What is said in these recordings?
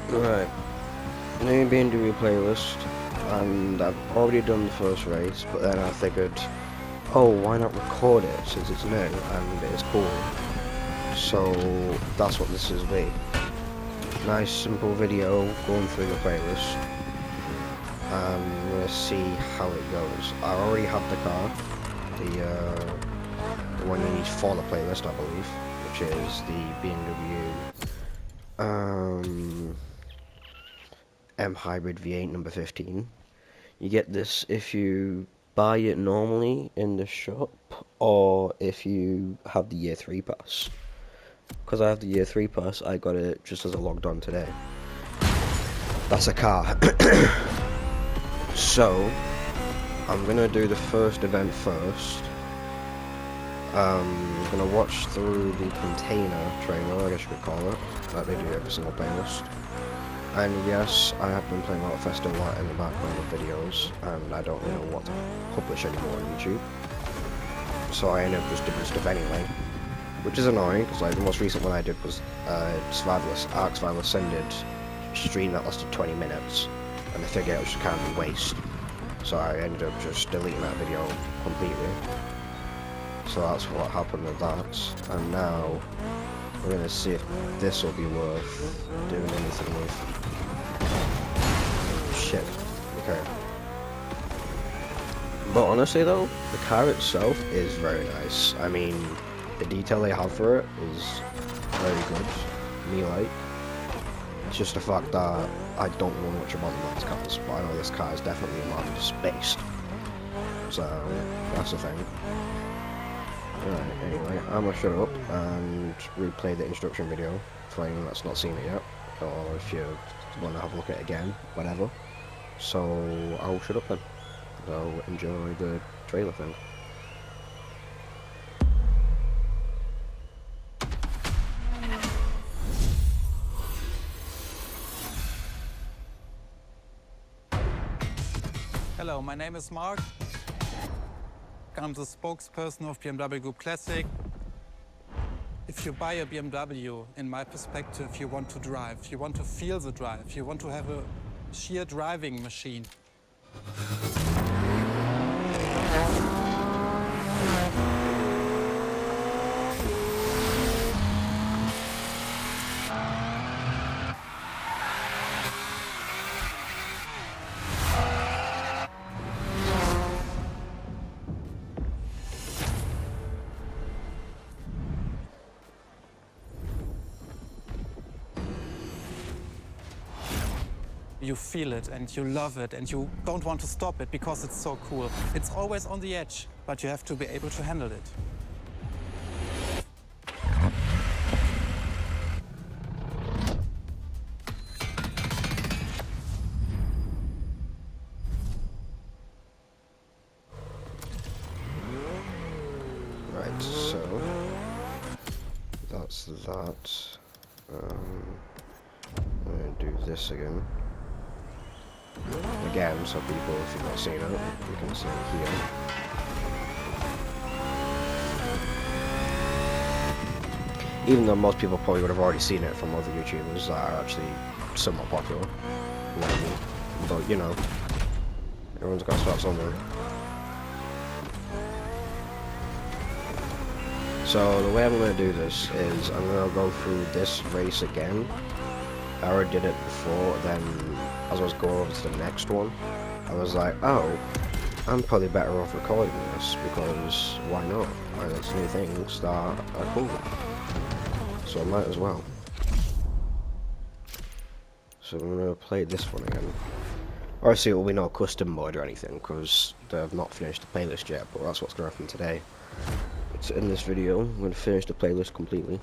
Right, new BMW playlist, and I've already done the first race, but then I figured, oh, why not record it since it's new and it's cool. So that's what this is be. Nice simple video going through the playlist, and I'm gonna see how it goes. I already have the car, the one you need for the playlist, I believe, which is the BMW M Hybrid V8 number 15. You get this if you buy it normally in the shop or if you have the year 3 pass. Because I have the year 3 pass, I got it just as I logged on today. That's a car. So, I'm gonna do the first event first. I'm gonna watch through the container trailer, I guess you could call it, like they do every single playlist. And yes, I have been playing Motorfest a lot in the background of videos, and I don't really know what to publish anymore on YouTube. So I end up just doing stuff anyway, which is annoying, because like the most recent one I did was Ark Survival Ascended stream that lasted 20 minutes, and I figured it was just kind of a waste. So I ended up just deleting that video completely. So that's what happened with that, and now we're gonna see if this will be worth doing anything with. Shit. Okay. But honestly though, the car itself is very nice. I mean, the detail they have for it is very good. Me like. It's just the fact that I don't know much about the man's cars, but I know this car is definitely a man's based. So that's the thing. Right, anyway, I'm gonna shut up and replay the instruction video for anyone that's not seen it yet, or if you want to have a look at it again, whatever. So I'll shut up then. So enjoy the trailer thing. Hello, my name is Mark. I'm the spokesperson of BMW Group Classic. If you buy a BMW, in my perspective, you want to drive. You want to feel the drive. You want to have a sheer driving machine. You feel it and you love it and you don't want to stop it because it's so cool. It's always on the edge, but you have to be able to handle it. Right, so that's that. I'm gonna do this again. Again, so people, if you've not seen it, you can see it here. Even though most people probably would have already seen it from other YouTubers that are actually somewhat popular, like me. But you know, everyone's got to start somewhere. So the way I'm going to do this is I'm going to go through this race again. I already did it before, then as I was going over to the next one, I was like, oh, I'm probably better off recording this, because why not? It's new things that are cool. So I might as well. So I'm going to play this one again. Obviously it will be no custom mode or anything, because they've not finished the playlist yet, but that's what's going to happen today. So in this video, I'm going to finish the playlist completely.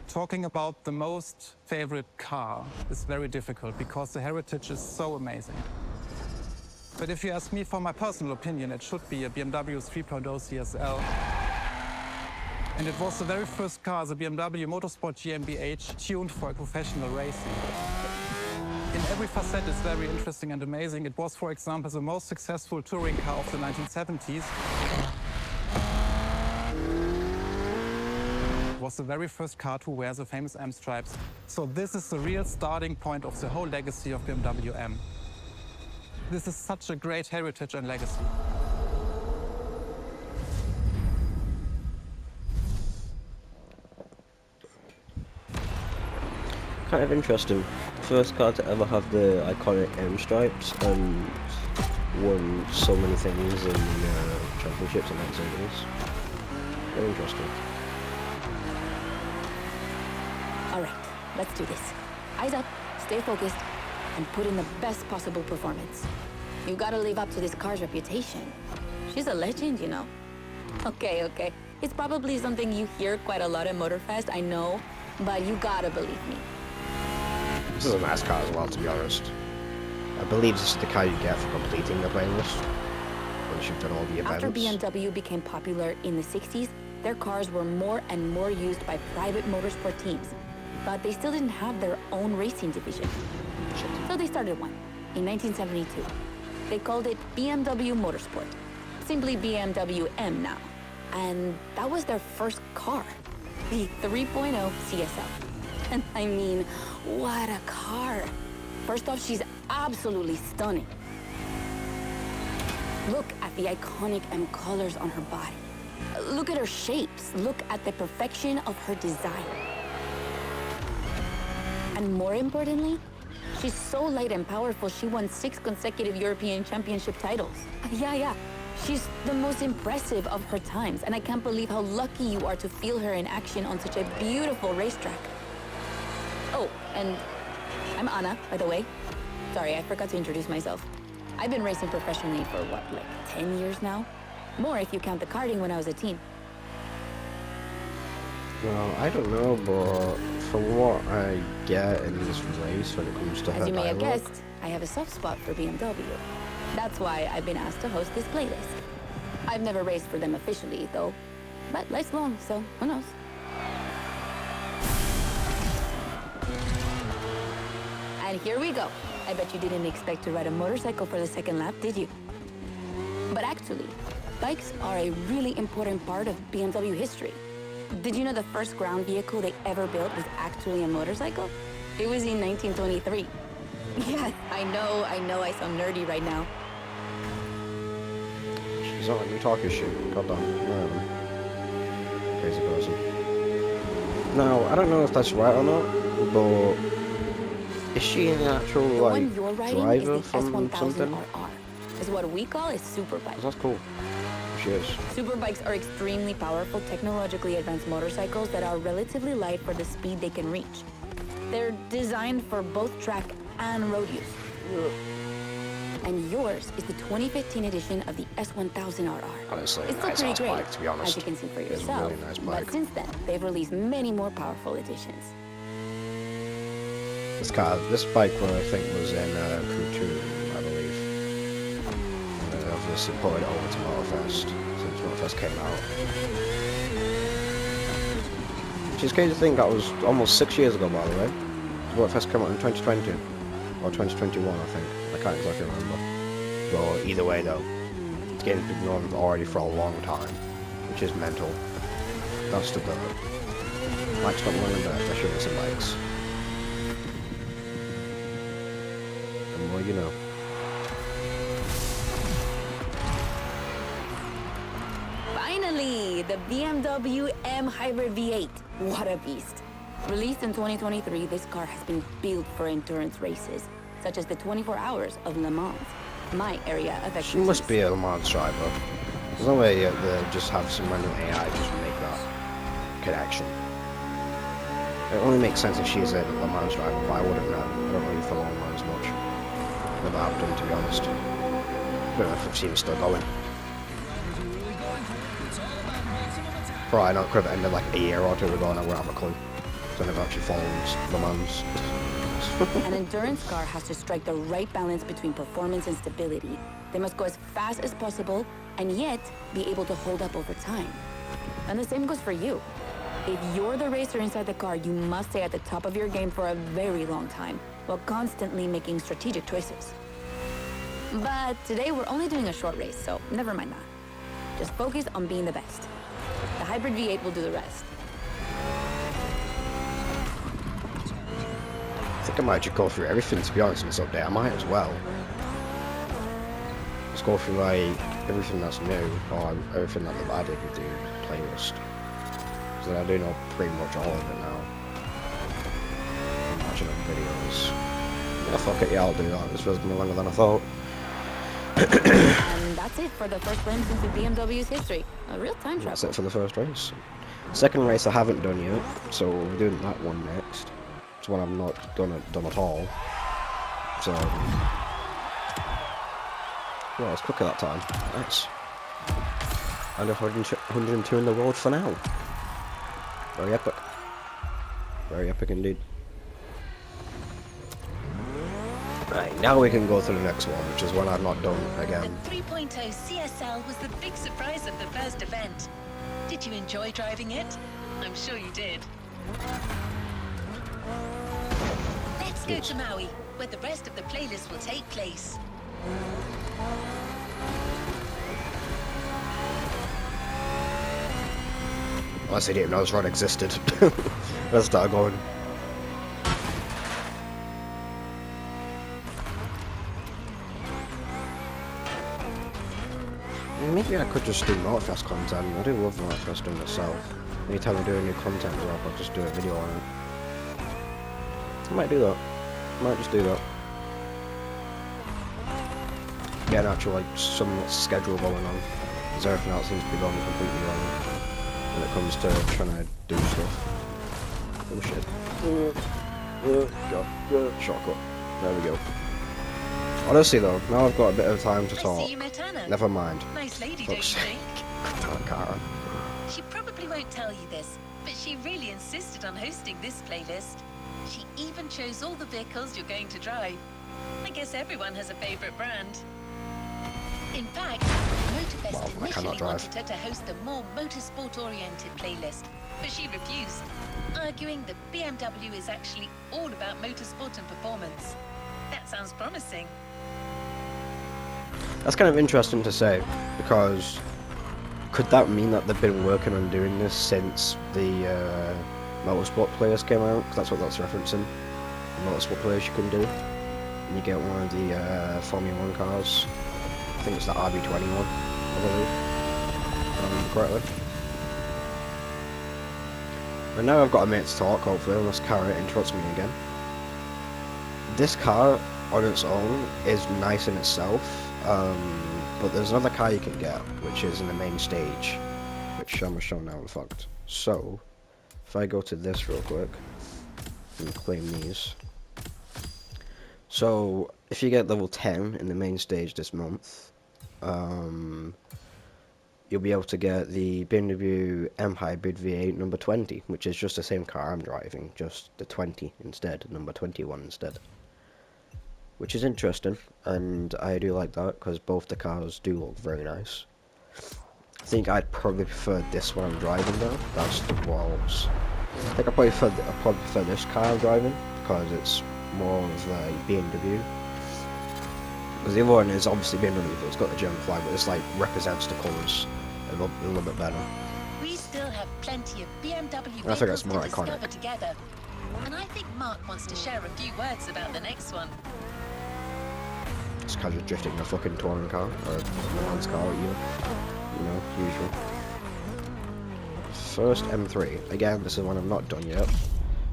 Talking about the most favorite car is very difficult because the heritage is so amazing. But if you ask me for my personal opinion, it should be a BMW 3.0 CSL. And it was the very first car, the BMW Motorsport GmbH, tuned for professional racing. In every facet it's very interesting and amazing. It was, for example, the most successful touring car of the 1970s. was the very first car to wear the famous M stripes. So this is the real starting point of the whole legacy of BMW M. This is such a great heritage and legacy. Kind of interesting. First car to ever have the iconic M stripes and won so many things in the championships and activities. Very interesting. All right, let's do this. Eyes up, stay focused, and put in the best possible performance. You gotta live up to this car's reputation. She's a legend, you know. Okay. It's probably something you hear quite a lot at Motorfest, I know, but you gotta believe me. This is a nice car as well, to be honest. I believe this is the car you get for completing the playlist once you've done all the events. After BMW became popular in the 60s, their cars were more and more used by private motorsport teams, but they still didn't have their own racing division. So they started one in 1972. They called it BMW Motorsport, simply BMW M now. And that was their first car, the 3.0 CSL. And I mean, what a car. First off, she's absolutely stunning. Look at the iconic M colors on her body. Look at her shapes. Look at the perfection of her design. And more importantly, she's so light and powerful, she won 6 consecutive European Championship titles. Yeah. She's the most impressive of her times, and I can't believe how lucky you are to feel her in action on such a beautiful racetrack. Oh, and I'm Anna, by the way. Sorry, I forgot to introduce myself. I've been racing professionally for what, like 10 years now? More if you count the karting when I was a teen. Well, I don't know, but from what I get in this race when it comes to her As you may have dialogue, guessed, I have a soft spot for BMW. That's why I've been asked to host this playlist. I've never raced for them officially, though. But life's long, so who knows? And here we go. I bet you didn't expect to ride a motorcycle for the second lap, did you? But actually, bikes are a really important part of BMW history. Did you know the first ground vehicle they ever built was actually a motorcycle? It was in 1923. Yeah, I know I sound nerdy right now. she's not you talking shit. God damn. Crazy person. Now, I don't know if that's right or not, but is she an actual, The like, one you're riding driver is the from S1000 something? RR. Is what we call a superbike. That's cool. She is. Superbikes are extremely powerful, technologically advanced motorcycles that are relatively light for the speed they can reach. They're designed for both track and road use. And yours is the 2015 edition of the S1000 RR. Honestly, It's still nice pretty ass great, bike, to be honest. as you can see for It's a yourself. really nice But bike. since then, they've released many more powerful editions. This bike, I think, was in Crew 2, I believe. And obviously ported it over to Motorfest, since Motorfest came out. Which is crazy to think that was almost 6 years ago, by the way. Motorfest came out in 2020, or 2021, I think. I can't exactly remember. But either way, though, this game's been known already for a long time, which is mental. That's the bird. Bikes don't learn that, especially with some bikes. The more you know. Finally, the BMW M Hybrid V8. What a beast. Released in 2023, this car has been built for endurance races, such as the 24 Hours of Le Mans, my area of expertise. She must be a Le Mans driver. There's no way they just have some random AI just make that connection. It only makes sense if she's a Le Mans driver, but I wouldn't know. I don't really follow Le Mans much. Never have done, to be honest. I don't know if I've seen it still going. Probably not, could have ended like a year or two ago and I wouldn't have a clue. So I never actually followed Le Mans. An endurance car has to strike the right balance between performance and stability. They must go as fast as possible and yet be able to hold up over time. And the same goes for you. If you're the racer inside the car, you must stay at the top of your game for a very long time, while constantly making strategic choices. But today we're only doing a short race, so never mind that. Just focus on being the best. The Hybrid V8 will do the rest. think I might just go through everything, to be honest, in this update. I might as well. Let's go through, like, everything that's new, or everything that they've added with the playlist. So that I do know pretty much all of it now. I'm watching up videos. Yeah, fuck it, yeah, I'll do that. This was going to be longer than I thought. And that's it for the first glimpse into BMW's history. A real time travel. That's it for the first race. Second race I haven't done yet, so we're doing that one next. It's one I've not done at all. So yeah, it's quicker that time. Nice. And 102 in the road for now. Very epic. Very epic indeed. Right, now we can go to the next one, which is one I've not done again. The 3.0 CSL was the big surprise of the first event. Did you enjoy driving it? I'm sure you did. Let's go to Maui, where the rest of the playlist will take place. Unless they didn't know this run existed. Let's start going. Maybe I could just do Motorfest content. I do love Motorfest in itself. Anytime I do a new content drop, I'll just do a video on it. I might do that. I might just do that. Get an actual, like, somewhat schedule going on. Because everything else seems to be going completely wrong when it comes to trying to do stuff. Oh shit. Shortcut. There we go. Honestly though, now I've got a bit of time to talk. I see you met Anna. Never mind. Nice lady, don't you think? Kara. She probably won't tell you this, but she really insisted on hosting this playlist. She even chose all the vehicles you're going to drive. I guess everyone has a favorite brand. In fact, Motorfest initially wanted her to host a more motorsport-oriented playlist, but she refused, arguing that BMW is actually all about motorsport and performance. That sounds promising. That's kind of interesting to say, because could that mean that they've been working on doing this since the motorsport playlist came out? Because that's what that's referencing. The motorsport playlist you can do. And you get one of the Formula 1 cars. I think it's the RB21, I believe. If I remember correctly. And now I've got a minute to talk, hopefully, unless Kara interrupts me again. This car, on its own, is nice in itself, but there's another car you can get, which is in the main stage, which I'm going to show now, in fact. So, if I go to this real quick, and claim these. So, if you get level 10 in the main stage this month, you'll be able to get the BMW M Hybrid V8 number 20, which is just the same car I'm driving, just the 20 instead, number 21 instead. Which is interesting, and I do like that, because both the cars do look very nice. I think I'd probably prefer this one I'm driving though, that's the Walls. I think I probably prefer this car I'm driving, because it's more of a BMW. Because the other one is obviously BMW, but it's got the German flag, but it's like represents the colours a little bit better. We still have plenty of BMW I think that's vehicles more to iconic. discover together. And I think Mark wants to share a few words about the next one. It's kind of drifting in a fucking touring car, or a man's car, you know, usual. First M3. Again, this is one I've not done yet,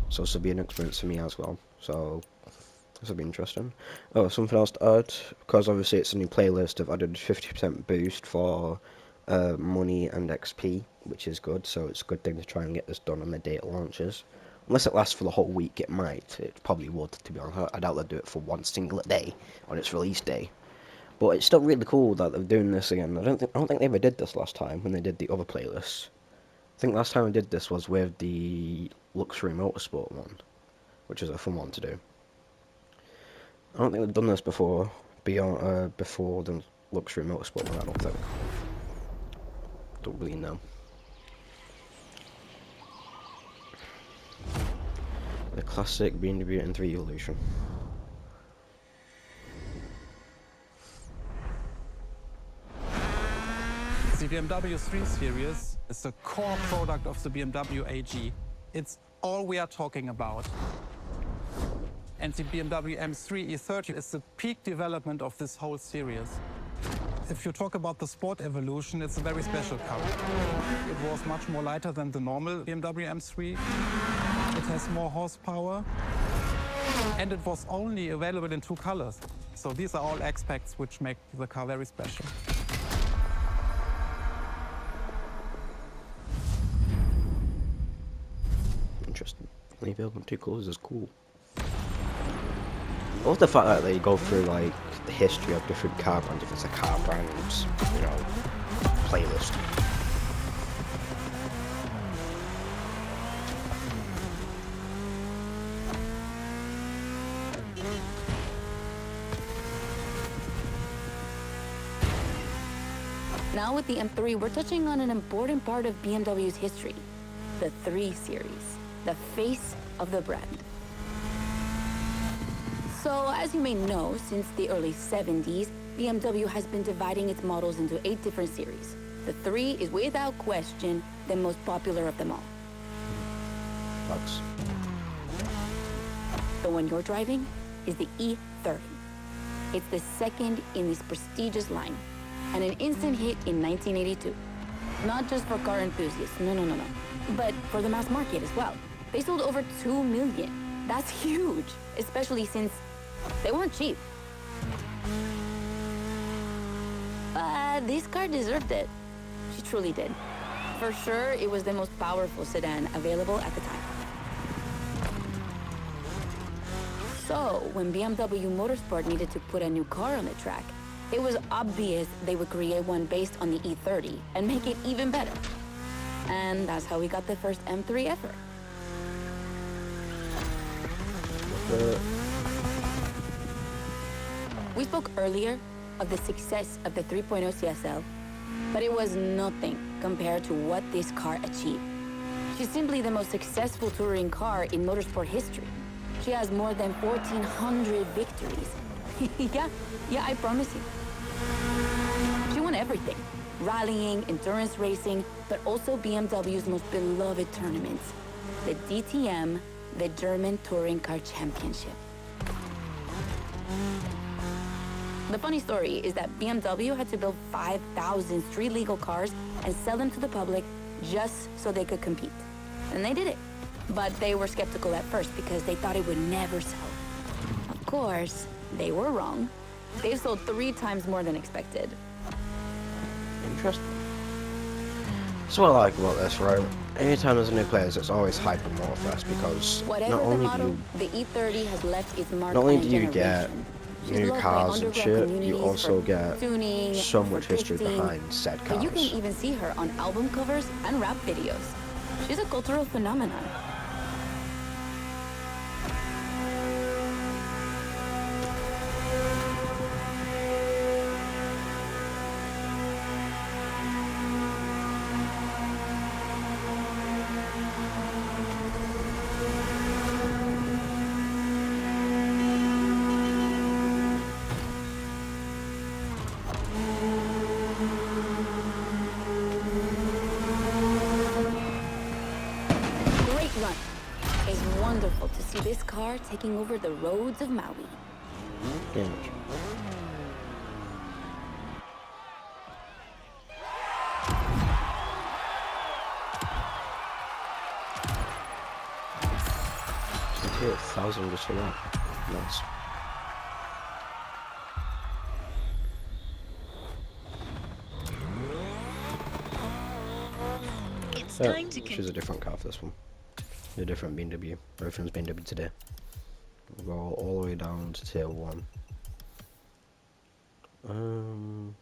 so this will be an experience for me as well, so this will be interesting. Oh, something else to add, because obviously it's a new playlist, I've added 50% boost for money and XP, which is good, so it's a good thing to try and get this done on the day it launches. Unless it lasts for the whole week, it might. It probably would, to be honest. I doubt they'll do it for one single day on its release day. But it's still really cool that they're doing this again. I don't think they ever did this last time when they did the other playlists. I think last time I did this was with the Luxury Motorsport one, which is a fun one to do. I don't think they've done this before before the Luxury Motorsport one. I don't think. Don't really know. The classic BMW M3 Evolution. The BMW 3 Series is the core product of the BMW AG. It's all we are talking about. And the BMW M3 E30 is the peak development of this whole series. If you talk about the sport evolution, it's a very special car. It was much more lighter than the normal BMW M3. It has more horsepower. And it was only available in 2 colors. So these are all aspects which make the car very special. Interesting. Only available in 2 colors is cool. I love the fact that they go through like the history of different car brands, if it's a car brand, you know, playlist. Now with the M3, we're touching on an important part of BMW's history, the 3 Series, the face of the brand. So, as you may know, since the early 70s, BMW has been dividing its models into 8 different series. The 3 is without question the most popular of them all. Bugs. The one you're driving is the E30. It's the second in this prestigious line, and an instant hit in 1982. Not just for car enthusiasts, no, but for the mass market as well. They sold over 2 million. That's huge, especially since they weren't cheap. But this car deserved it. She truly did. For sure, it was the most powerful sedan available at the time. So, when BMW Motorsport needed to put a new car on the track, it was obvious they would create one based on the E30 and make it even better. And that's how we got the first M3 ever. We spoke earlier of the success of the 3.0 CSL, but it was nothing compared to what this car achieved. She's simply the most successful touring car in motorsport history. She has more than 1,400 victories. yeah, I promise you. She won everything. Rallying, endurance racing, but also BMW's most beloved tournaments. The DTM, the German Touring Car Championship. The funny story is that BMW had to build 5,000 street-legal cars and sell them to the public just so they could compete. And they did it. But they were skeptical at first because they thought it would never sell. Of course, they were wrong. They've sold 3 times more than expected. Interesting. That's what I like about this, right? Anytime there's a new players, it's always hype and Motorfest because Whatever not only the model, do you, the E30 has left its mark not only on a do you get generation. She's new loved by cars and underground shit, you communities also for get tuning, so for much history drifting, behind said cars. but you can even see her on album covers and rap videos. She's a cultural phenomenon. Run. It's wonderful to see this car taking over the roads of Maui. Yeah. Hit 1,000 just for that. Nice. It's time to Choose a different car for this one. A different BMW. Everything's BMW today. We'll go all the way down to tier 1. In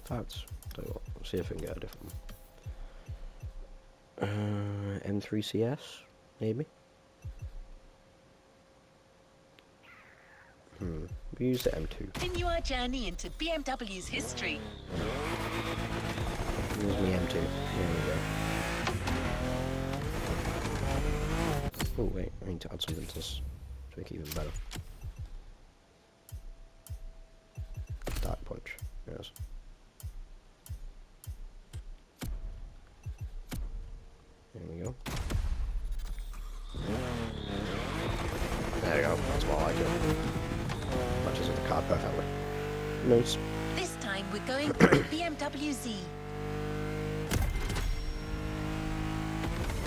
fact, tell you what, let's see if we can get a different one. M3CS, maybe? We use the M2. continue our journey into BMW's history. Here's me M2. There we go. Oh wait, I need to add something to this to make it even better. Dark punch, yes. There we go. perfectly. Nice. This time we're going for a BMW Z.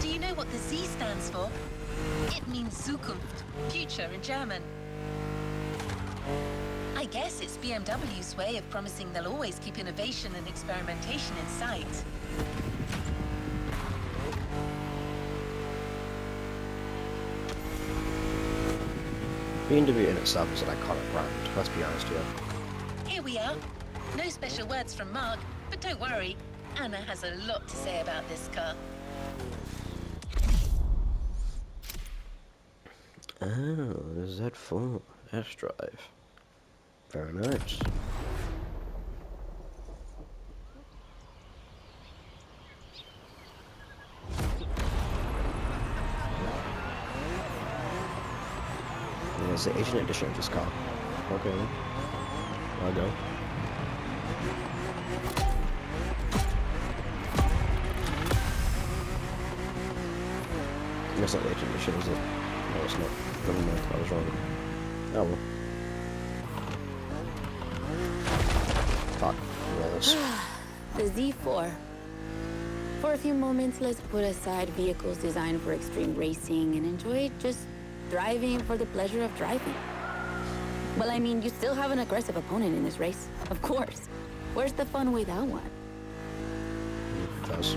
Do you know what the Z stands for? It means Zukunft, future in German. I guess it's BMW's way of promising they'll always keep innovation and experimentation in sight. BMW in itself is an iconic brand, let's be honest here. Here we are. No special words from Mark, but don't worry. Anna has a lot to say about this car. Oh, the Z4 S-Drive. Very nice. Yeah, it's the Asian edition of this car. Okay. I'll go. That's not the Asian edition, is it? No, it's not. Never mind, I was wrong. Oh well. Fuck. Yes. The Z4. For a few moments, let's put aside vehicles designed for extreme racing and enjoy just driving for the pleasure of driving. Well, I mean, you still have an aggressive opponent in this race. Of course. Where's the fun without one? It does.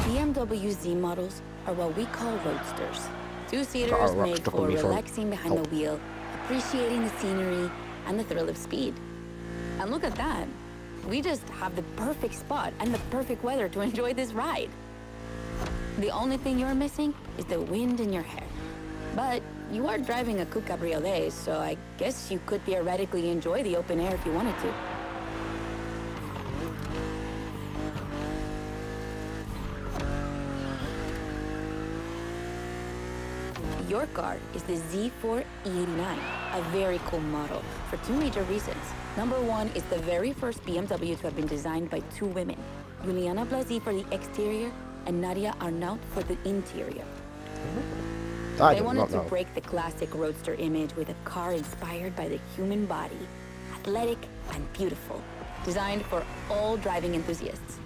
BMW Z models are what we call roadsters. Two-seaters made for relaxing behind the wheel, appreciating the scenery and the thrill of speed. And look at that. We just have the perfect spot and the perfect weather to enjoy this ride. The only thing you're missing is the wind in your hair. But you are driving a coupe cabriolet, so I guess you could theoretically enjoy the open air if you wanted to. Your car is the Z4 E89, a very cool model for two major reasons. Number one, it's the very first BMW to have been designed by two women, Juliana Blasi for the exterior and Nadia Arnaut for the interior. They wanted to break the classic roadster image with a car inspired by the human body, athletic and beautiful, designed for all driving enthusiasts.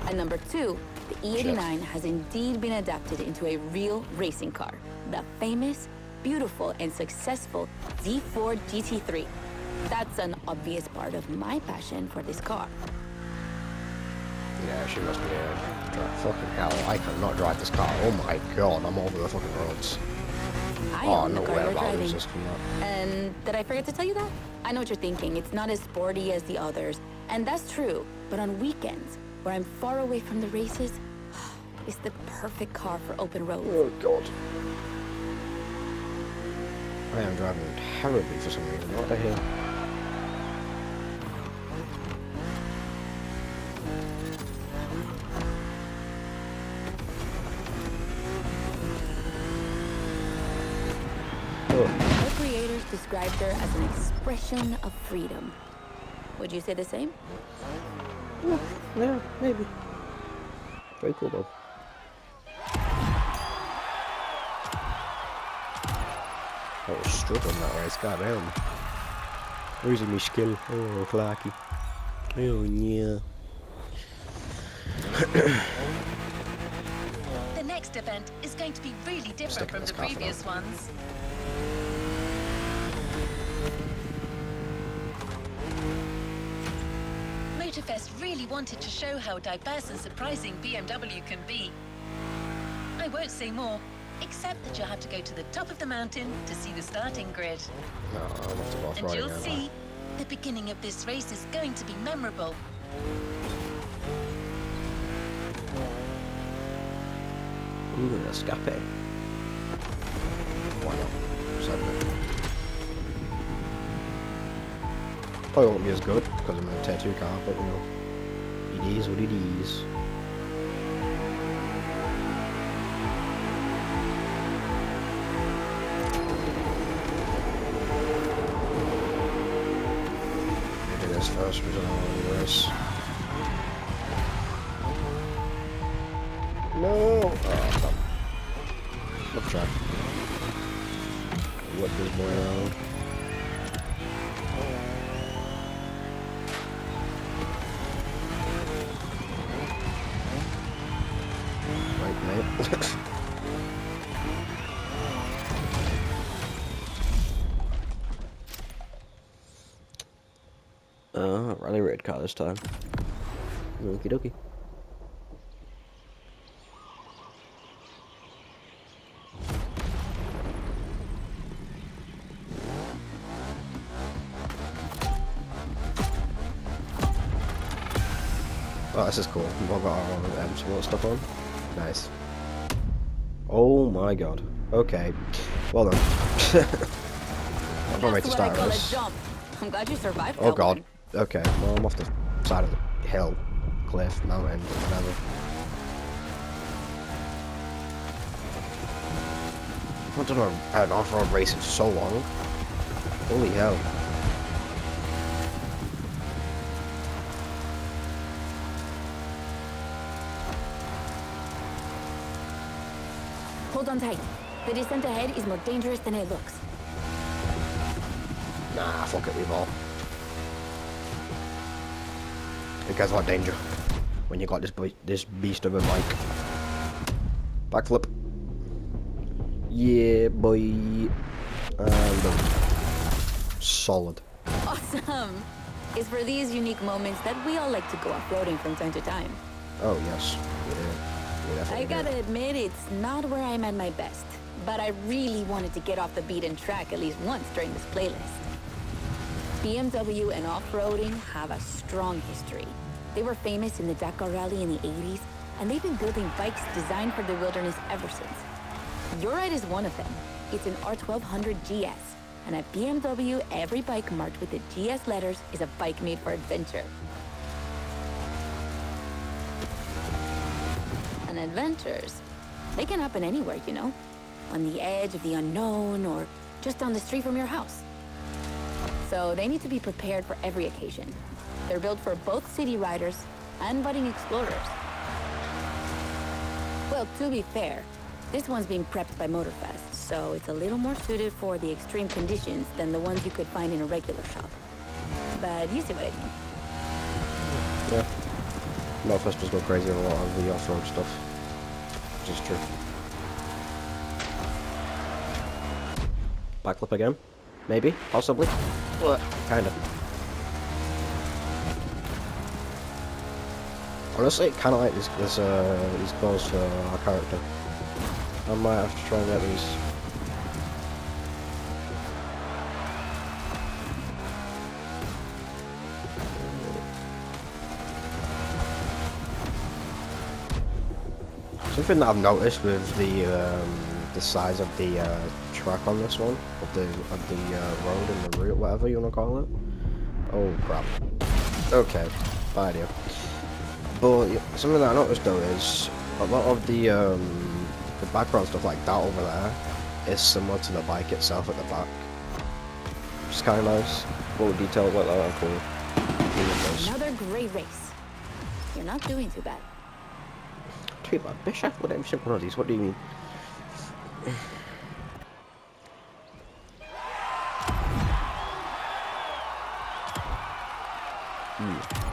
And number two, the E89 has indeed been adapted into a real racing car, the famous, beautiful, and successful Z4 GT3. That's an obvious part of my passion for this car. Yeah, she must be fucking hell, I cannot drive this car. Oh my god, I'm over the fucking roads. I own the no car way you're about driving. this from that. And did I forget to tell you that? I know what you're thinking. It's not as sporty as the others. And that's true. But on weekends, where I'm far away from the races, it's the perfect car for open roads. Oh god. I am driving terribly for some reason. What the hell? Her creators described her as an expression of freedom. Would you say the same? Yeah, maybe. Very cool though. I was struggling that race, goddamn. Losing my skill. Oh, Clarky. Oh, yeah. The next event is going to be really different from the previous ones. Motorfest really wanted to show how diverse and surprising BMW can be. I won't say more, except that you'll have to go to the top of the mountain to see the starting grid. No, I'm off to go And you'll see, the beginning of this race is going to be memorable. Ooh, an escape. Why not? Certainly. Probably won't be as good because I'm in a tier 2 car, but you know, it is what it is. Do this first, we don't know what it is. No! Oh, stop. Let's try. Whip this boy around. Right, mate. Rally red car this time. Okie dokie. Oh, this is cool. We've all got our sport stuff on. Nice. Oh my god. Okay. Well done. I'm not ready to start this. Jump. I'm glad you survived. Oh god. Okay. Well, I'm off the side of the hill, cliff, mountain, whatever. I've not done an off-road race in so long. Holy hell. Hold on tight. The descent ahead is more dangerous than it looks. Nah, fuck it, we've all. Because what danger when you got this beast of a bike. Backflip. Yeah, boy. And solid. Awesome. It's for these unique moments that we all like to go off-roading from time to time. Oh yes, I gotta admit, it's not where I'm at my best. But I really wanted to get off the beaten track at least once during this playlist. BMW and off-roading have a strong history. They were famous in the Dakar Rally in the 80s, and they've been building bikes designed for the wilderness ever since. Your ride is one of them. It's an R1200 GS, and at BMW, every bike marked with the GS letters is a bike made for adventure. And adventures, they can happen anywhere, you know? On the edge of the unknown, or just down the street from your house. So they need to be prepared for every occasion. They're built for both city riders and budding explorers. Well, to be fair, this one's being prepped by Motorfest, so it's a little more suited for the extreme conditions than the ones you could find in a regular shop. But you see what I mean. Yeah. Motorfest does go crazy with a lot of the off-road stuff. Which is true. Backflip again? Maybe? Possibly? What? Kinda. Honestly, kinda like these clothes for our character. I might have to try and get these. Something that I've noticed with the size of the track on this one, of the road and the route, whatever you want to call it. Oh crap. Okay, bad idea. But something that I noticed though is a lot of the background stuff like that over there is similar to the bike itself at the back. Which is kind of nice. Little details like that are cool. Another great race. You're not doing too bad. Too bad. Bishop with every single one of these. What do you mean?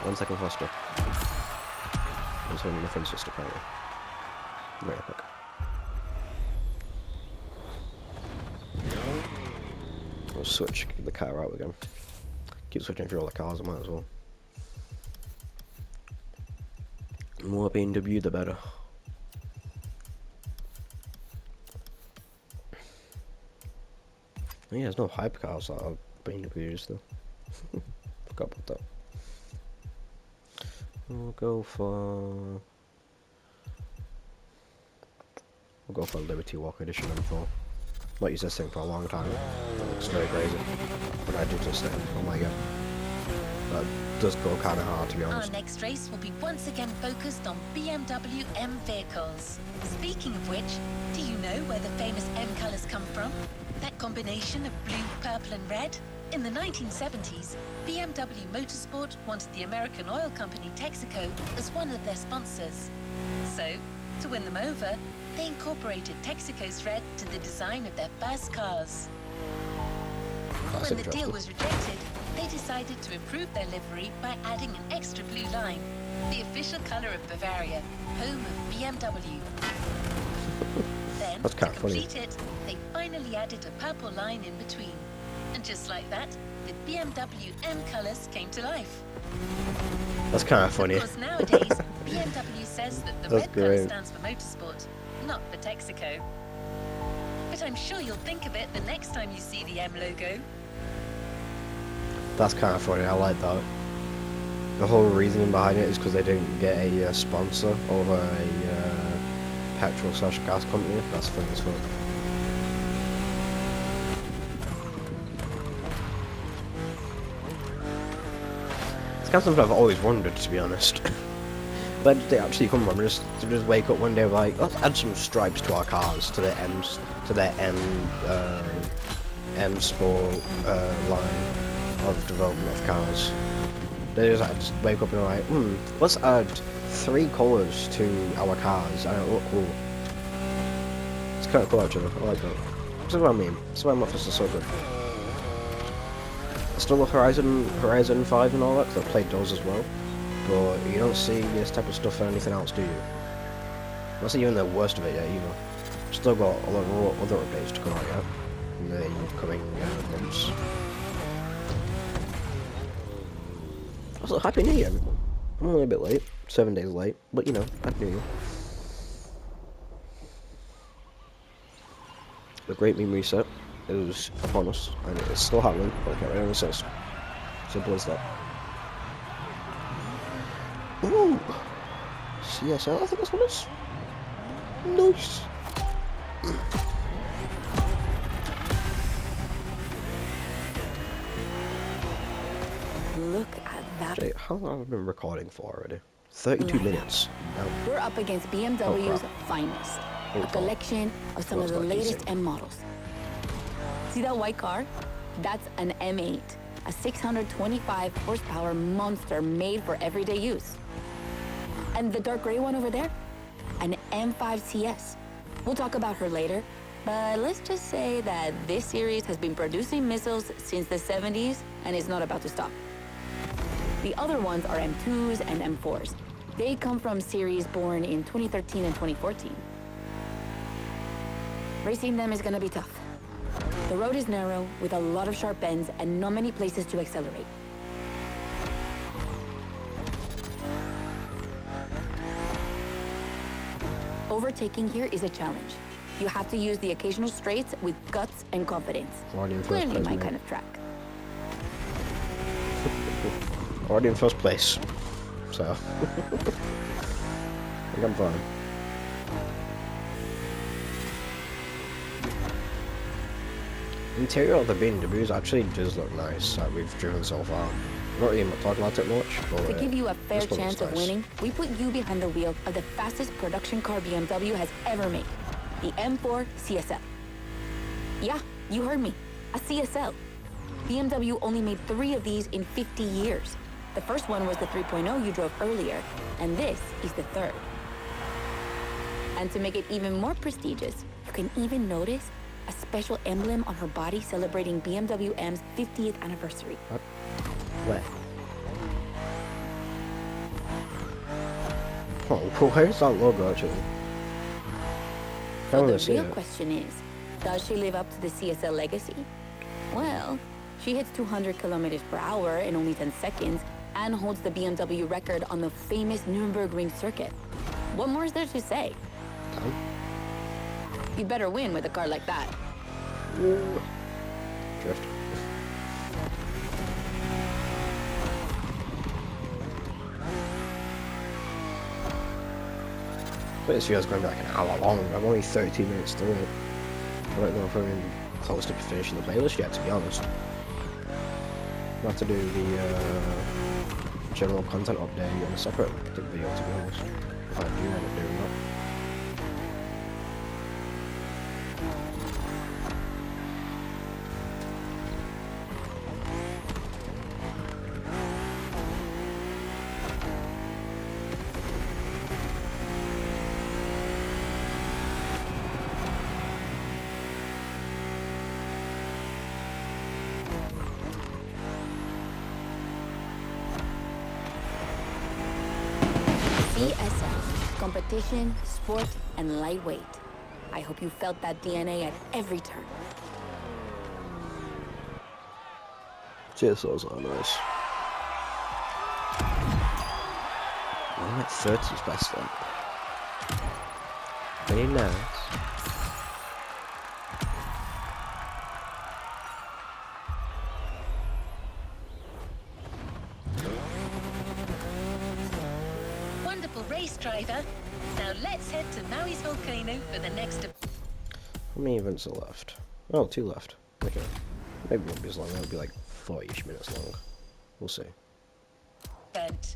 1 second faster. I'm turning my friend's sister apparently. Very quick. I'll switch the car out again. Keep switching through all the cars, I might as well. The more BMW, the better. Yeah, there's no hypercars that are BMWs though. Forgot about that. We'll go for Liberty Walk Edition M4. Not used this thing for a long time. It looks very crazy. But I do just say, oh my god. That does go kind of hard, to be honest. Our next race will be once again focused on BMW M vehicles. Speaking of which, do you know where the famous M colours come from? That combination of blue, purple and red? In the 1970s, BMW Motorsport wanted the American oil company Texaco as one of their sponsors. So, to win them over, they incorporated Texaco's thread to the design of their first cars. That's When the deal interesting. was rejected, they decided to improve their livery by adding an extra blue line, the official color of Bavaria, home of BMW. Then, That's to kinda funny. complete it, they finally added a purple line in between. And just like that, the BMW M colors came to life. That's kind of funny. Of course, nowadays, BMW says that the That's red color great. stands for motorsport, not for Texaco. But I'm sure you'll think of it the next time you see the M logo. That's kind of funny. I like that. The whole reasoning behind it is because they didn't get a sponsor over a petrol/gas company. That's funny as fuck. It's kind of something I've always wondered, to be honest. Where did they actually come from? Just to just wake up one day like, let's add some stripes to our cars, to their M's, to their M Sport line of development of cars. They just wake up and like, let's add 3 colours to our cars and it'll look cool. It's kind of cool actually. I like that. This is what I mean. This is why Motorfest is so good. I still love Horizon 5 and all that, because I've played those as well. But you don't see this type of stuff for anything else, do you? Not even the worst of it yet, either. Still got a lot of other updates to come out yet in the coming months. Also, Happy New Year! I'm only a bit late, 7 days late, but you know, Happy New Year. The Great Meme Reset is upon us, and it's still happening, but I can't really say. Simple as that. Ooh! CSL, I think this one is. Nice! Look at that. Jay, how long have I been recording for already? 32 minutes. Now, We're up against BMW's crap. finest. Oh, A God. collection of some of That's the not latest decent. M models. See that white car? That's an M8, a 625 horsepower monster made for everyday use. And the dark gray one over there? An M5 CS. We'll talk about her later, but let's just say that this series has been producing missiles since the 70s and is not about to stop. The other ones are M2s and M4s. They come from series born in 2013 and 2014. Racing them is gonna be tough. The road is narrow, with a lot of sharp bends and not many places to accelerate. Overtaking here is a challenge. You have to use the occasional straights with guts and confidence. Already in first Clearly place, my mate. kind of track. Already in first place. So. I think I'm fine. Interior of the BMWs actually does look nice that we've driven so far. Not really talking about it much, but To give you a fair this one looks chance of nice. winning, we put you behind the wheel of the fastest production car BMW has ever made, the M4 CSL. Yeah, you heard me, a CSL. BMW only made 3 of these in 50 years. The first one was the 3.0 you drove earlier, and this is the 3rd. And to make it even more prestigious, you can even notice a special emblem on her body celebrating BMW M's 50th anniversary. Where? Oh, well, where's that logo actually? I So want the to see real it. question is, does she live up to the CSL legacy? Well, she hits 200 kilometers per hour in only 10 seconds and holds the BMW record on the famous Nürburgring circuit. What more is there to say? Damn. You'd better win with a car like that. Ooh. Drift. But this video's going to be like an hour long. I'm only 32 minutes through it. I don't know if I'm even close to finishing the playlist yet, to be honest. I'll have to do the general content update on a separate video, to be honest. If I do end up doing that. CSM, competition, sport, and lightweight. I hope you felt that DNA at every turn. GSOs are nice. I'm at 30's best lap. Very nice. Wonderful race, driver. Now let's head to Maui's volcano for the next. How many events are left? Oh, 2 left. Okay. Maybe it won't be as long. It'll be like 40-ish minutes long. We'll see. Event.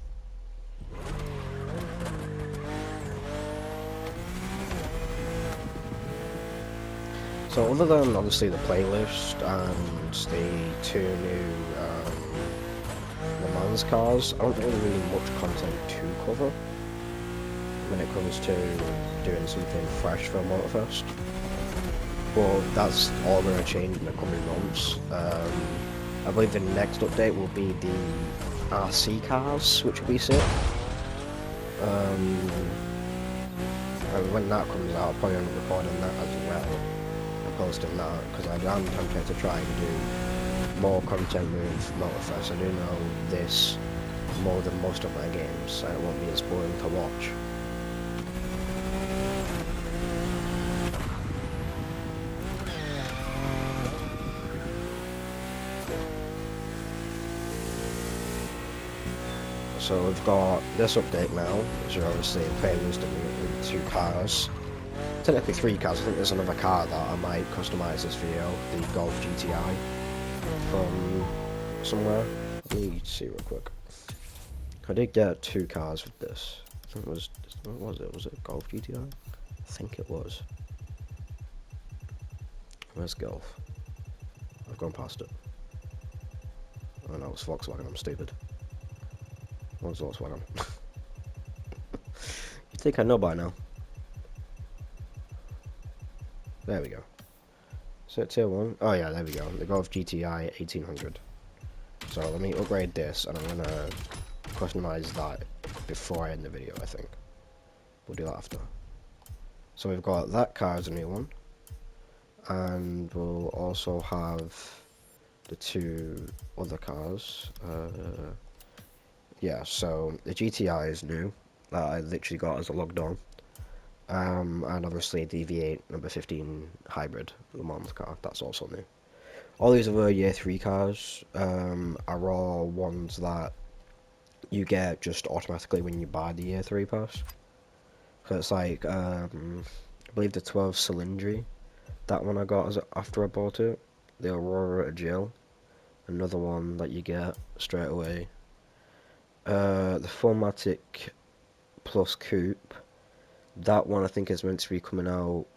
So other than obviously the playlist and the 2 new Le Mans cars, I don't think there's really much content to cover when it comes to doing something fresh for Motorfest. But that's all going to change in the coming months. I believe the next update will be the RC cars, which will be sick. And when that comes out, I'll probably end up recording that as well and posting that, because I am tempted to try and do more content with Motorfest. I do know this more than most of my games, and it won't be as boring to watch. So we've got this update now, which are obviously a playlist of 2 cars. Technically 3 cars. I think there's another car that I might customise this video, the Golf GTI from somewhere. Let me see real quick. I did get 2 cars with this. I think it was, what was it? Was it Golf GTI? I think it was. Where's Golf? I've gone past it. Oh no, it's Volkswagen, I'm stupid. What's Volkswagen? You think I know by now? There we go. So tier 1. Oh yeah, there we go. The Golf GTI 1800. So let me upgrade this, and I'm gonna customize that before I end the video. I think we'll do that after. So we've got that car as a new one, and we'll also have the 2 other cars. Yeah, so the GTI is new, that I literally got as a logged on, and obviously the V8 number 15 hybrid Le Mans car, that's also new. All these other year 3 cars are all ones that you get just automatically when you buy the year 3 pass. So it's like, I believe the 12 Cylindri, that one I got as after I bought it, the Aurora Jill, another one that you get straight away. The 4MATIC Plus Coupe, that one I think is meant to be coming out,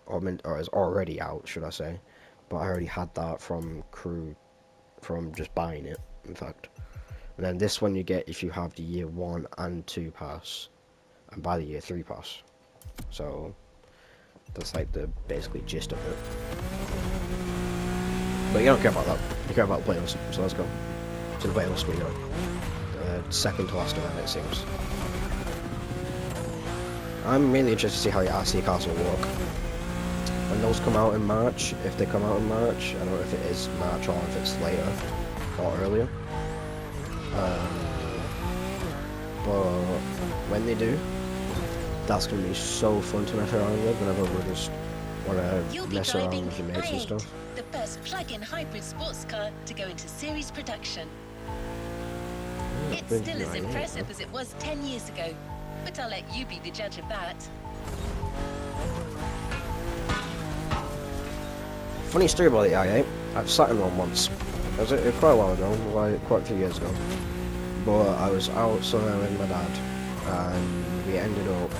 or is already out, should I say, but I already had that from Crew, from just buying it, in fact. And then this one you get if you have the year 1 and 2 pass, and buy the year 3 pass. So, that's like the basically gist of it. But you don't care about that, you care about the playlist, so let's go to the playlist we know. Second to last event, it seems. I'm really interested to see how your RC cars will work when those come out in March. If they come out in March, I don't know if it is March or if it's later or earlier. But when they do, that's going to be so fun to mess around with whenever we just want to mess around with your mates and stuff. The first plug-in hybrid sports car to go into series production. It's still as impressive as it was 10 years ago, but I'll let you be the judge of that. Funny story about the i8, I've sat in one once. It was quite a while ago, like quite a few years ago. But I was out somewhere with my dad, and we ended up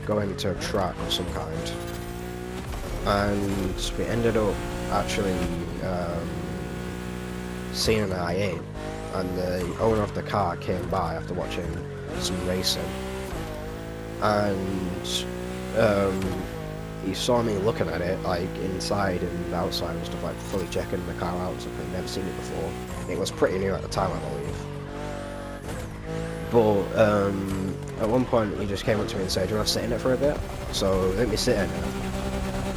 going to a track of some kind. And we ended up actually seeing an i8. And the owner of the car came by after watching some racing, and he saw me looking at it, like inside and outside and stuff, like fully checking the car out and stuff. I'd never seen it before. It was pretty new at the time, I believe. But At one point, he just came up to me and said, "Do you want to sit in it for a bit?" So let me sit in it,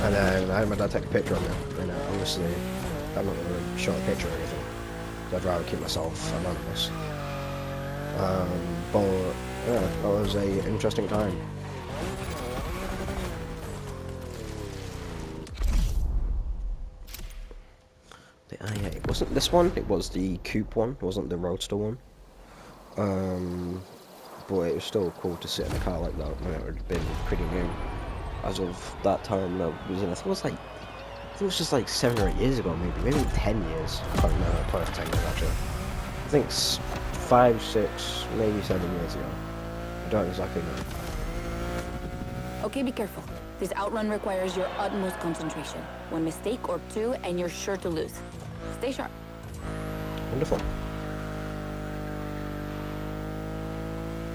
and then I had my dad take a picture of me. And obviously, I'm not going to show a picture or anything. I'd rather keep myself anonymous. But yeah, that was a interesting time. The i8 wasn't this one. It was the coupe one. It wasn't the roadster one. But it was still cool to sit in a car like that when it had been pretty new. As of that time, I was in. I think it was just like 7 or 8 years ago, maybe 10 years. I can't remember. Probably 10 years actually. I think 5, 6, maybe 7 years ago. I don't exactly know. Okay, be careful. This outrun requires your utmost concentration. One mistake or two, and you're sure to lose. Stay sharp. Wonderful.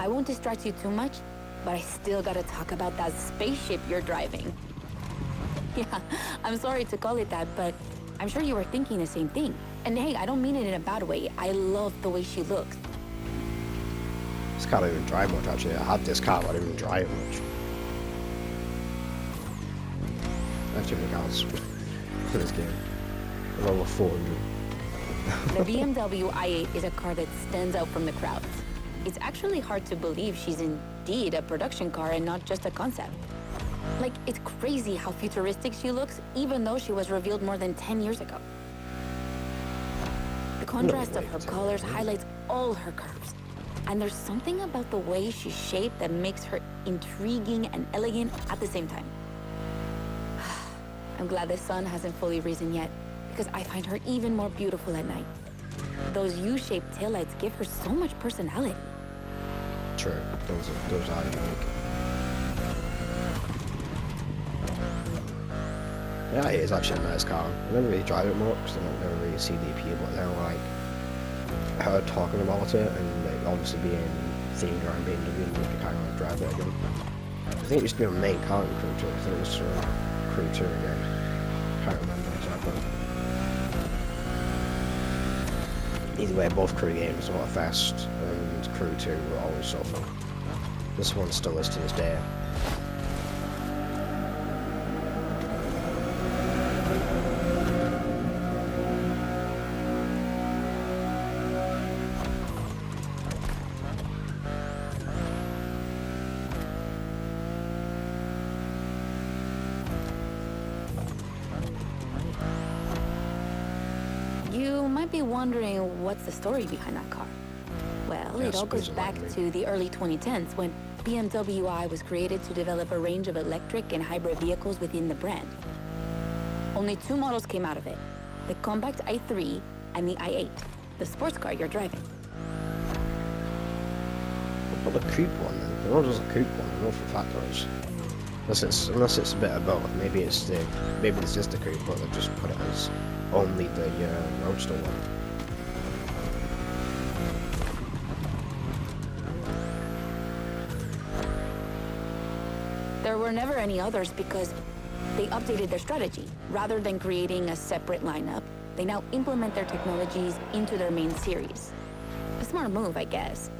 I won't distract you too much, but I still gotta talk about that spaceship you're driving. Yeah, I'm sorry to call it that, but I'm sure you were thinking the same thing. And hey, I don't mean it in a bad way. I love the way she looks. This car don't even drive much actually. I had this car, but I didn't even drive it much. I have too many cars for this game. There's over 400. The BMW i8 is a car that stands out from the crowd. It's actually hard to believe she's indeed a production car and not just a concept. Like, it's crazy how futuristic she looks, even though she was revealed more than 10 years ago. The contrast of her colors highlights all her curves. And there's something about the way she's shaped that makes her intriguing and elegant at the same time. I'm glad the sun hasn't fully risen yet, because I find her even more beautiful at night. Those U-shaped taillights give her so much personality. True, those are unique. Yeah, it is actually a nice car. I never really drive it more because I don't never really see the appeal, but now like her talking about it and like, obviously being themed around BMW and you kind of want to drive it again. I think it used to be a main car in Crew 2. I think it was Crew 2 again. Can't remember exactly. Either way, both Crew games, Motorfest and Crew 2 were always so fun. This one still is to this day. You might be wondering what's the story behind that car. Well, it all goes back to the early 2010s when BMW I was created to develop a range of electric and hybrid vehicles within the brand. Only 2 models came out of it, the compact i3 and the i8, the sports car you're driving. What about the coupe one then? The one was a coupe one, I know for a fact there is. Unless it's a bit of both. Maybe it's just the coupe, but they just put it as only the roadster one. There were never any others because they updated their strategy. Rather than creating a separate lineup, they now implement their technologies into their main series. A smart move, I guess.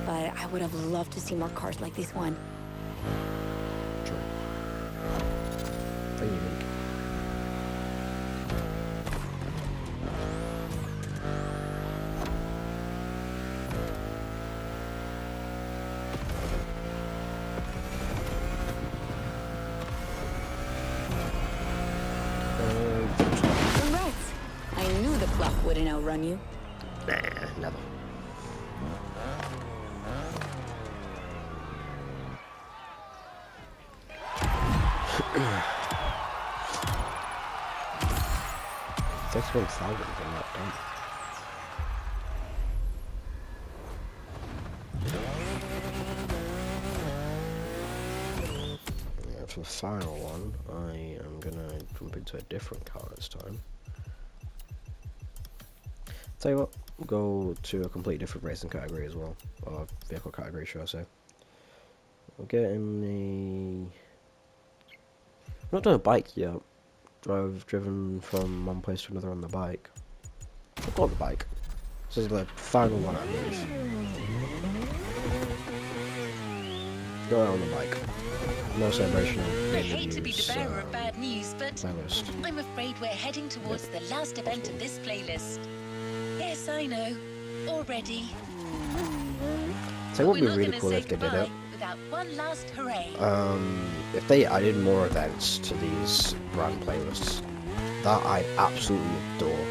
But I would have loved to see more cars like this one. True. Very unique. Congrats! I knew the clock wouldn't outrun you. Nah, never. Takes 1,000 from that done. Yeah, for the final one, I am gonna jump into a different car this time. Tell you what, we'll go to a completely different racing category as well, or vehicle category, should I say. We'll get in the... I'm not doing a bike yet. I've driven from one place to another on the bike. I'll go on the bike. This is the final one I Go out on the bike. No celebration of I hate to be the news, bearer of bad news, but playlist. I'm afraid we're heading towards the last event of this playlist. Yes, I know. Already. So it would be We're not really gonna cool say if they did it. goodbye without one last hooray. If they added more events to these brand playlists, that I'd absolutely adore.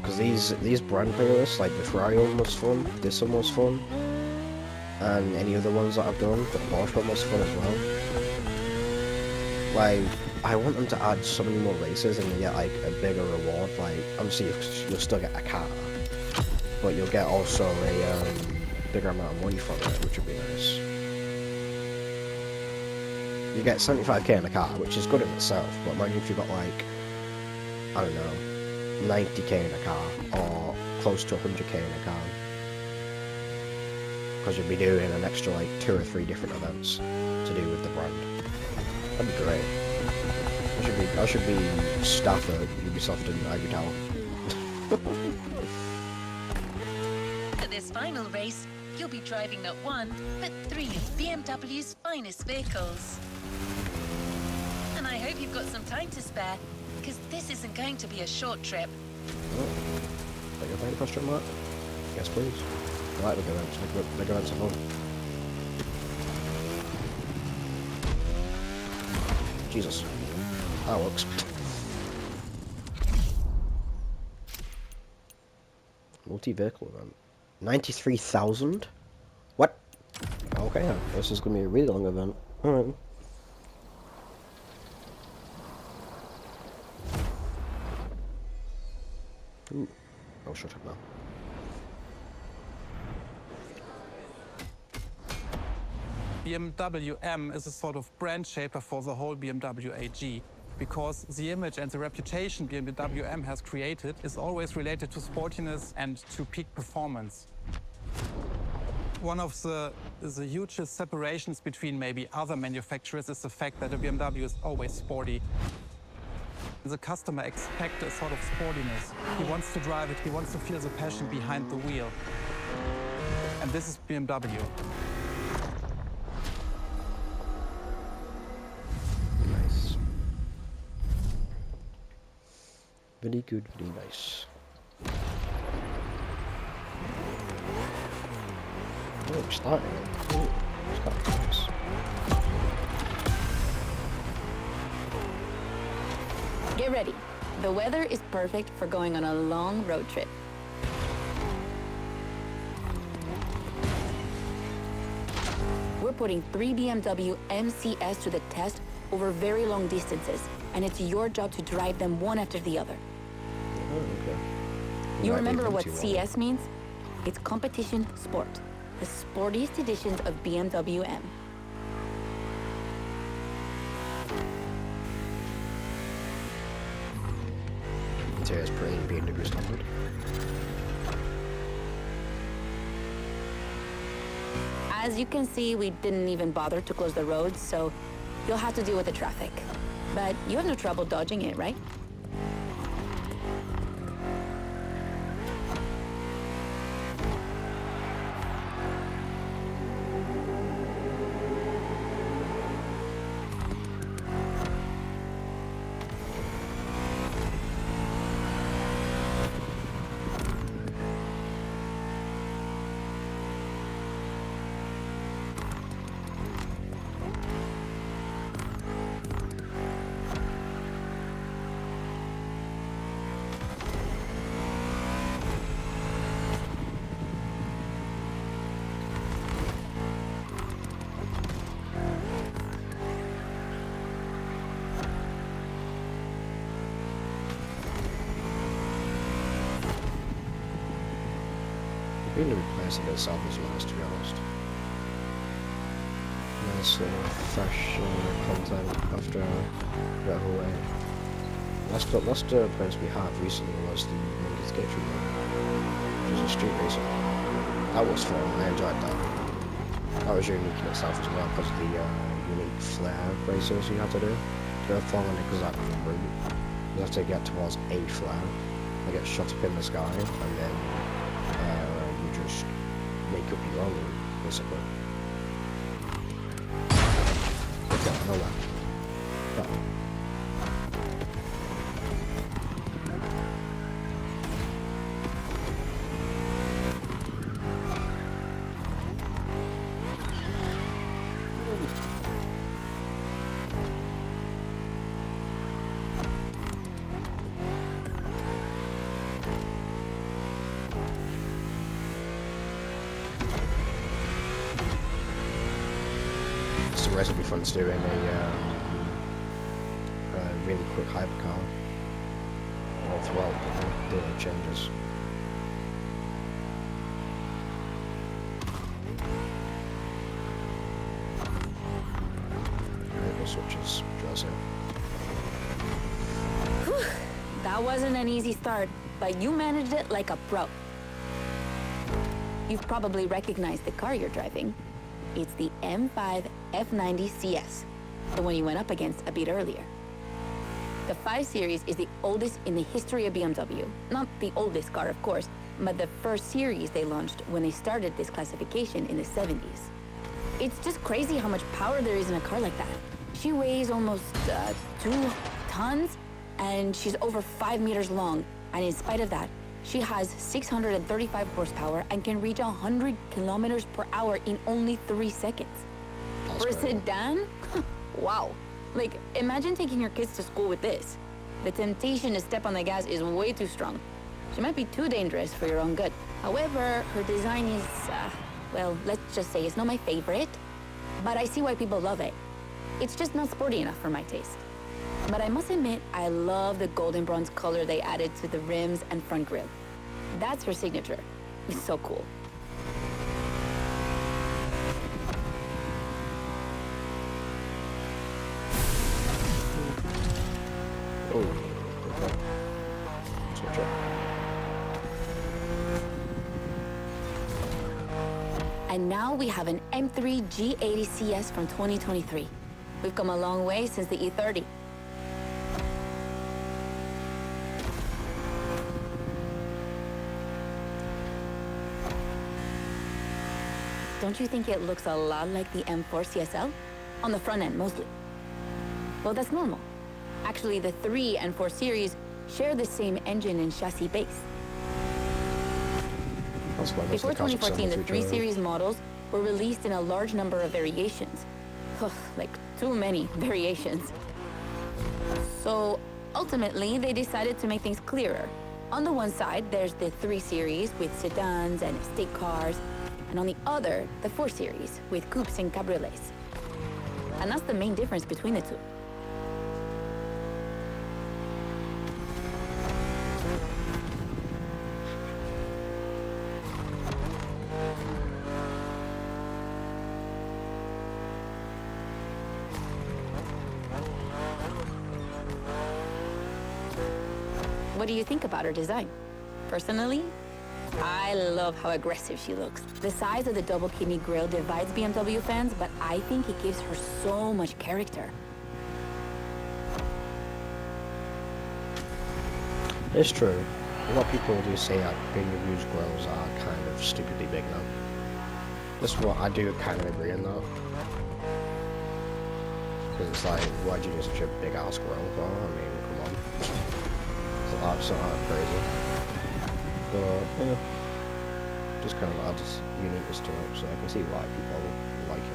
Because these brand playlists, like the Ferrari one was fun, this one was fun, and any other ones that I've done, the Porsche one was fun as well. Like, I want them to add so many more races and you get like a bigger reward. Like, obviously you'll still get a car, but you'll get also a bigger amount of money from it, which would be nice. You get 75k in a car, which is good in itself, but imagine if you got like, I don't know, 90k in a car, or close to 100k in a car. Because you'd be doing an extra like 2 or 3 different events to do with the brand. That'd be great. I should be staff at Ubisoft in Ivory Tower. For this final race, you'll be driving not one, but 3 of BMW's finest vehicles. And I hope you've got some time to spare, because this isn't going to be a short trip. Oh. Is that your thing, question mark? Yes, please. I like big events. Big events are fun. Jesus. That works. Multi-vehicle event. 93,000? What? Okay, this is going to be a really long event. Alright. Ooh. Oh, shut up now. BMW M is a sort of brand shaper for the whole BMW AG, because the image and the reputation BMW M has created is always related to sportiness and to peak performance. One of the hugest separations between maybe other manufacturers is the fact that a BMW is always sporty. The customer expects a sort of sportiness. He wants to drive it, he wants to feel the passion behind the wheel. And this is BMW. Nice. Very good, very nice. Oh, we're starting it. Oh, it's got nice. Get ready. The weather is perfect for going on a long road trip. We're putting 3 BMW MCS to the test over very long distances, and it's your job to drive them one after the other. Oh, okay. You Might be remember them what too long. CS means? It's competition sport, the sportiest edition of BMW M. Interior's pretty BMW standard. As you can see, we didn't even bother to close the roads, so you'll have to deal with the traffic. But you have no trouble dodging it, right? Really replace a bit south as nice, to be honest. Nice fresh content after a bit of a wait. Last place we had recently was the Monkey's Gate one, which was a street racer. That was fun, I enjoyed that. That was unique in itself as well because of the unique flare races you had to do. To follow an exact route, you have to get towards a flare, and get shot up in the sky, and then you just make up your own route, basically. nowhere. But, the rest will be fun doing a really quick hypercar all throughout the changes. Vehicle switches, Jesse. That wasn't an easy start, but you managed it like a pro. You've probably recognized the car you're driving. It's the M5 F90 CS, the one you went up against a bit earlier. The 5 Series is the oldest in the history of BMW. Not the oldest car, of course, but the first series they launched when they started this classification in the 70s. It's just crazy how much power there is in a car like that. She weighs almost 2 tons, and she's over 5 meters long. And in spite of that, she has 635 horsepower and can reach 100 kilometers per hour in only 3 seconds. For a sedan? Wow. Like, imagine taking your kids to school with this. The temptation to step on the gas is way too strong. She might be too dangerous for your own good. However, her design is, well, let's just say it's not my favorite, but I see why people love it. It's just not sporty enough for my taste. But I must admit, I love the golden bronze color they added to the rims and front grille. That's her signature. It's so cool. Oh, okay. Switch up. And now we have an M3 G80 CS from 2023. We've come a long way since the E30. Don't you think it looks a lot like the M4 CSL? On the front end, mostly. Well, that's normal. Actually, the 3 and 4 series share the same engine and chassis base. Before 2014, the 3 series models were released in a large number of variations. Ugh, like too many variations. So ultimately, they decided to make things clearer. On the one side, there's the 3 series with sedans and estate cars, and on the other, the 4 series with coupes and cabriolets. And that's the main difference between the two. What do you think about her design? Personally, I love how aggressive she looks. The size of the double kidney grille divides BMW fans, but I think it gives her so much character. It's true. A lot of people do say that BMW's grills are kind of stupidly big now. That's what I do kind of agree on that. Because it's like, why'd you do such a big ass grill for? I mean, come on. It's not crazy. But, yeah. Just kind of adds uniqueness to it, so I can see why people like it.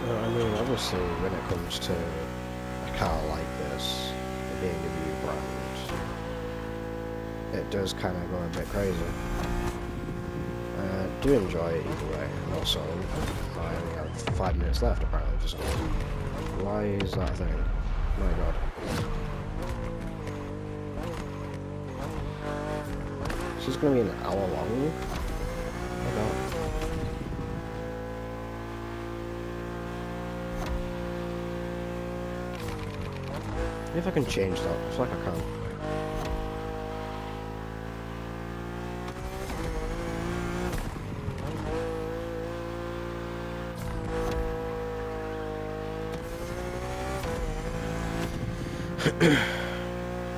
I mean, obviously, when it comes to a car like this, the BMW brand, it does kind of go a bit crazy. I do enjoy it either way, and also, I only have 5 minutes left apparently, just why is that a thing? My god. This is going to be an hour long? Oh my god. Maybe if I can change that. I feel like I can.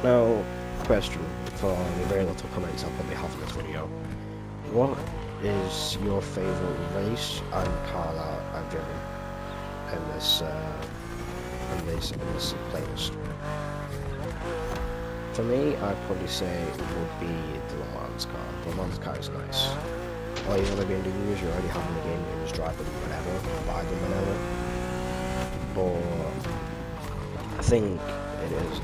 Now, question for the very little comments I'll probably have in this video. What is your favourite race and car that I've driven in this playlist? For me, I'd probably say it would be the Le Mans car. The Le Mans car is nice. All you've only been doing is you're already having the game, you can just drive them whenever, buy them whenever. But I think it is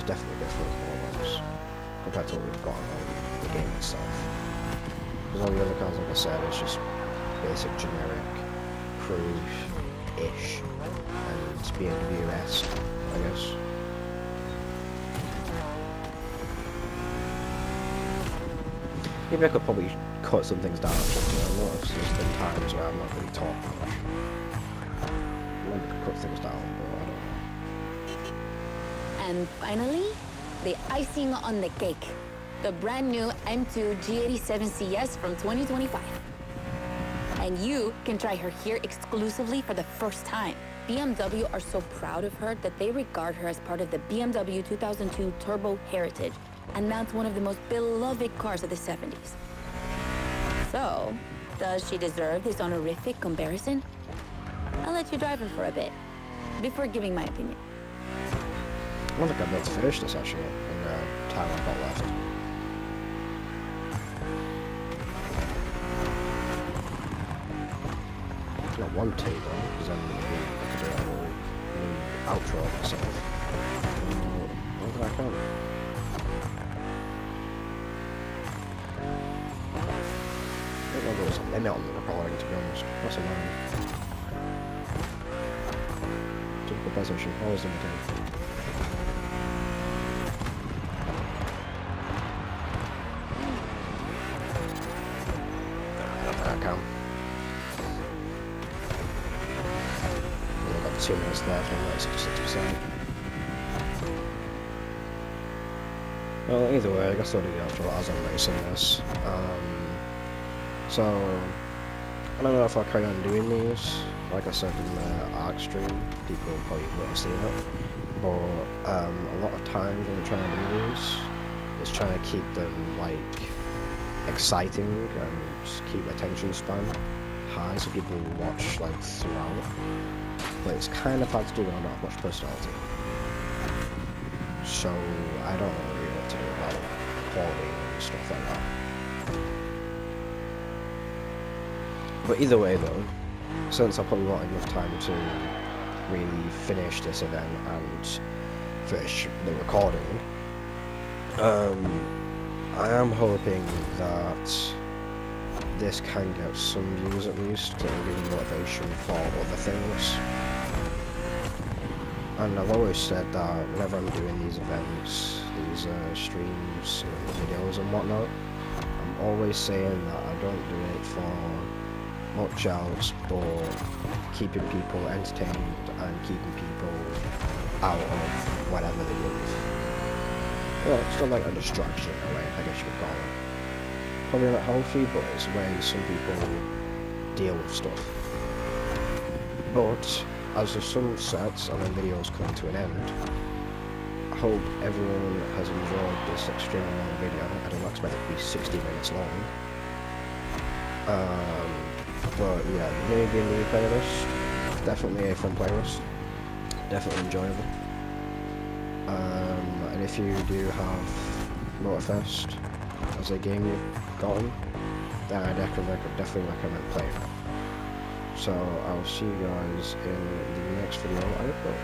definitely different from Le Mans compared to what we've got on the game itself. Because all the other cars, like I said, it's just basic generic Crew-ish and BMW-esque, I guess. Maybe I could probably cut some things down. I noticed there's been times where I'm not really talking much. Maybe I could cut things down, but I don't know. And finally, the icing on the cake. The brand new M2 G87 CS from 2025. And you can try her here exclusively for the first time. BMW are so proud of her that they regard her as part of the BMW 2002 Turbo Heritage, and that's one of the most beloved cars of the 70s. So, does she deserve this honorific comparison? I'll let you drive her for a bit, before giving my opinion. I don't think I'm able to finish this actually, in the time I've got left. I don't want to though, because then I could do a whole new outro of myself. I don't think I can. I don't know if there was a limit on the recording, to be honest. What's annoying? Typical position, always limited. I can. 2 minutes left, I'm like 66%. Well, either way, I guess I'll do the outro as I'm racing this. So, I don't know if I'll carry on doing these. Like I said in the ARC stream, people probably will have seen it. But a lot of times when I'm trying to do these, is trying to keep them like exciting and just keep attention span high so people watch like throughout. But it's kind of hard to do when I don't have much personality. So I don't know really what to do about quality and stuff like that. But either way though, since I probably want enough time to really finish this event and finish the recording, I am hoping that this can get some views at least, to give me motivation for other things. And I've always said that whenever I'm doing these events, these streams and videos and whatnot, I'm always saying that I don't do it for much else but keeping people entertained and keeping people out of whatever they do. Well, it's not like a distraction in a way, I guess you would call it. Probably not healthy, but it's the way some people deal with stuff. But as the sun sets and the videos come to an end, I hope everyone has enjoyed this extremely long video. I don't expect it to be 60 minutes long. But yeah, maybe a new playlist. Definitely a fun playlist. Definitely enjoyable. And if you do have Motorfest as a game you've gotten, then I definitely recommend playing it. So I'll see you guys in the next video I upload.